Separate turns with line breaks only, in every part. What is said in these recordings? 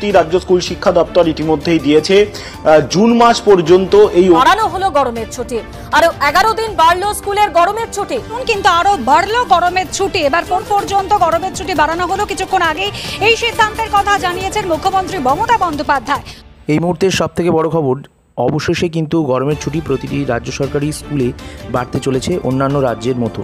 বিজ্ঞপ্তি রাজ্য স্কুল শিক্ষা দপ্তর ইতিমধ্যেই দিয়েছে। জুন মাস পর্যন্ত এই
বাড়ানো হলো গরমের ছুটি, আরো 11 দিন বাড়লো স্কুলের গরমের ছুটি।
কিন্তু আরো বাড়লো গরমের ছুটি। এবার কোন পর্যন্ত গরমের ছুটি বাড়ানো হলো, কিছুক্ষণ আগে এই সিদ্ধান্তের কথা জানিয়েছেন মুখ্যমন্ত্রী মমতা বন্দ্যোপাধ্যায়।
এই মুহূর্তের সবথেকে বড় খবর, অবশেষে কিন্তু গরমের ছুটি প্রতিটি রাজ্য সরকারি স্কুলে বাড়তে চলেছে অন্যান্য রাজ্যের মতো।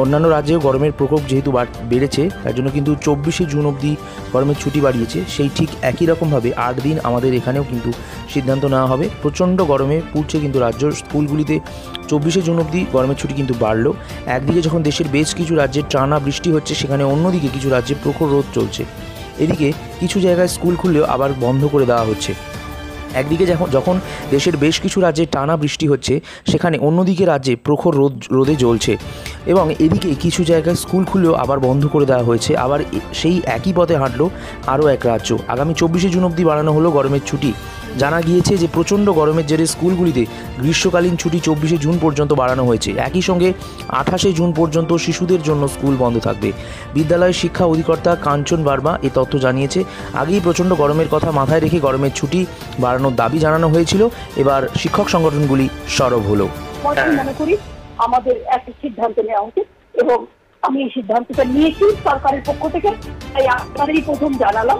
অন্যান্য রাজ্যেও গরমের প্রকোপ যেহেতু বেড়েছে, তার জন্য কিন্তু 24শে জুন অবধি গরমের ছুটি বাড়িয়েছে। সেই ঠিক একই রকমভাবে 8 দিন আমাদের এখানেও কিন্তু সিদ্ধান্ত নেওয়া হবে। প্রচণ্ড গরমে পুড়ছে কিন্তু রাজ্য স্কুলগুলিতে। 24শে জুন অবধি গরমের ছুটি কিন্তু বাড়লো। একদিকে যখন দেশের বেশ কিছু রাজ্যে টানা বৃষ্টি হচ্ছে, সেখানে অন্যদিকে কিছু রাজ্যে প্রখর রোদ চলছে। এদিকে কিছু জায়গায় স্কুল খুললেও আবার বন্ধ করে দেওয়া হচ্ছে। একদিকে যখন দেশের বেশ কিছু রাজ্যে টানা বৃষ্টি হচ্ছে, সেখানে অন্যদিকে রাজ্যে প্রখর রোদে জ্বলছে। এবং এদিকে কিছু জায়গায় স্কুল খুলেও আবার বন্ধ করে দেওয়া হয়েছে। আবার সেই একই পথে হাঁটলো আরও এক রাজ্য। আগামী 24শে জুন অবধি বাড়ানো হলো গরমের ছুটি। জানা গিয়েছে যে প্রচণ্ড গরমের জেরে স্কুলগুলিতে গ্রীষ্মকালীন ছুটি 24শে জুন পর্যন্ত বাড়ানো হয়েছে। একই সঙ্গে 28শে জুন পর্যন্ত শিশুদের জন্য স্কুল বন্ধ থাকবে। বিদ্যালয়ের শিক্ষা অধিকর্তা কাঞ্চন বার্মা এই তথ্য জানিয়েছে। আগেই প্রচণ্ড গরমের কথা মাথায় রেখে গরমের ছুটি বাড়ানোর দাবি জানানো হয়েছিল। এবার শিক্ষক সংগঠনগুলি সরব হলো।
মনে করি আমাদের একটা সিদ্ধান্ত নেওয়া উচিত এবং আমি এই সিদ্ধান্তটা নিয়েছি সরকারের পক্ষ থেকে। তাই আপনাদেরই প্রথম জানালাম,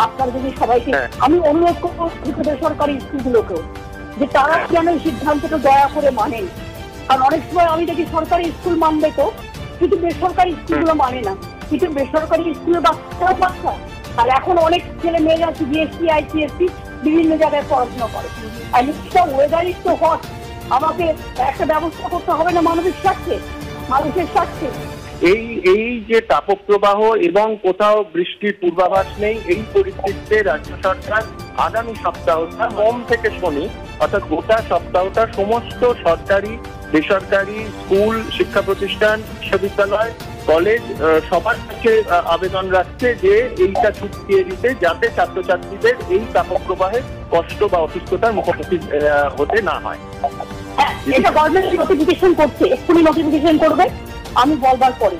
আপনার যদি সবাইকে আমি অনুরোধ করবো বেসরকারি স্কুলগুলোকেও যে তারা যেন এই সিদ্ধান্তটা দয়া করে মানেন। কারণ অনেক সময় আমি দেখি সরকারি স্কুল মানবে তো, কিন্তু বেসরকারি স্কুলগুলো মানে না। কিন্তু বেসরকারি স্কুলের বাচ্চা আর এখন অনেক ছেলে মেয়ে আছে বিএসসি আইসিএসসি বিভিন্ন জায়গায় পড়াশোনা করে। আর একটা ওয়েদারই তো হট, আমাকে একটা ব্যবস্থা করতে হবে না মানবিক স্বার্থে, মানুষের স্বার্থে।
এই যে তাপপ্রবাহ এবং কোথাও বৃষ্টির পূর্বাভাস নেই, এই পরিস্থিতিতে রাজ্য সরকার আগামী সপ্তাহটা সোম থেকে শনি অর্থাৎ গোটা সপ্তাহটা সমস্ত সরকারি বেসরকারি স্কুল শিক্ষা প্রতিষ্ঠান বিশ্ববিদ্যালয় কলেজ সবার কাছে আবেদন রাখছে যে এইটা ছুটি দিয়ে দিতে, যাতে ছাত্রছাত্রীদের এই তাপপ্রবাহে কষ্ট বা অসুস্থতার মুখোমুখি হতে না হয়।
এটা গভর্নমেন্ট নোটিফিকেশন করছে, এক্ষুনি নোটিফিকেশন করবে, আমি বলবার পরে।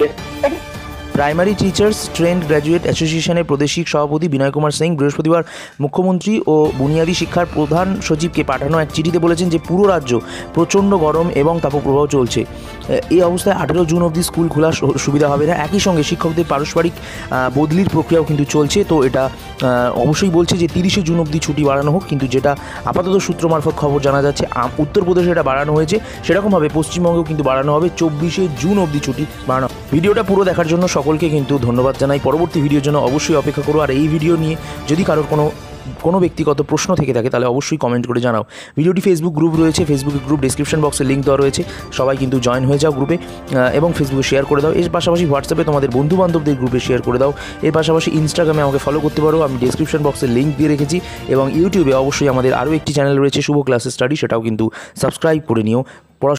প্রাইমারি টিচার্স ট্রেন্ড গ্র্যাজুয়েট অ্যাসোসিয়েশনের প্রাদেশিক সভাপতি বিনয় কুমার সিং বৃহস্পতিবার মুখ্যমন্ত্রী ও বুনিয়াদী শিক্ষার প্রধান সচিবকে পাঠানো এক চিঠিতে বলেছেন যে পুরো রাজ্য প্রচণ্ড গরম এবং তাপপ্রবাহ চলছে। এই অবস্থায় 18 জুন অবধি স্কুল খোলার সুবিধা হবে না। একই সঙ্গে শিক্ষকদের পারস্পরিক বদলির প্রক্রিয়াও কিন্তু চলছে। তো এটা অবশ্যই বলছে যে 30শে জুন অবধি ছুটি বাড়ানো হোক, কিন্তু যেটা আপাতত সূত্র মারফত খবর জানা যাচ্ছে উত্তরপ্রদেশে এটা বাড়ানো হয়েছে, সেরকমভাবে পশ্চিমবঙ্গেও কিন্তু বাড়ানো হবে। 24শে জুন অবধি ছুটি বাড়ানো। ভিডিওটা পুরো দেখার জন্য সকলকে কিন্তু ধন্যবাদ জানাই। পরবর্তী ভিডিওর জন্য অবশ্যই অপেক্ষা করো। আর এই ভিডিও নিয়ে যদি কারোর কোনো ব্যক্তিগত প্রশ্ন থেকে থাকে তাহলে অবশ্যই কমেন্ট করে জানাও। ভিডিওটি ফেসবুক গ্রুপ রয়েছে, ফেসবুকের গ্রুপ ডিসক্রিপশন বক্সে লিঙ্ক দেওয়া রয়েছে, সবাই কিন্তু জয়েন হয়ে যাও গ্রুপে এবং ফেসবুকে শেয়ার করে দাও। এর পাশাপাশি হোয়াটসঅ্যাপে তোমাদের বন্ধুবান্ধবদের গ্রুপে শেয়ার করে দাও। এর পাশাপাশি ইনস্টাগ্রামে আমাকে ফলো করতে পারো, আমি ডিসক্রিপশন বক্সে লিঙ্ক দিয়ে রেখেছি। এবং ইউটিউবে অবশ্যই আমাদের আরও একটি চ্যানেল রয়েছে শুভ ক্লাসেস স্টাডি, সেটাও কিন্তু সাবস্ক্রাইব করে নিও।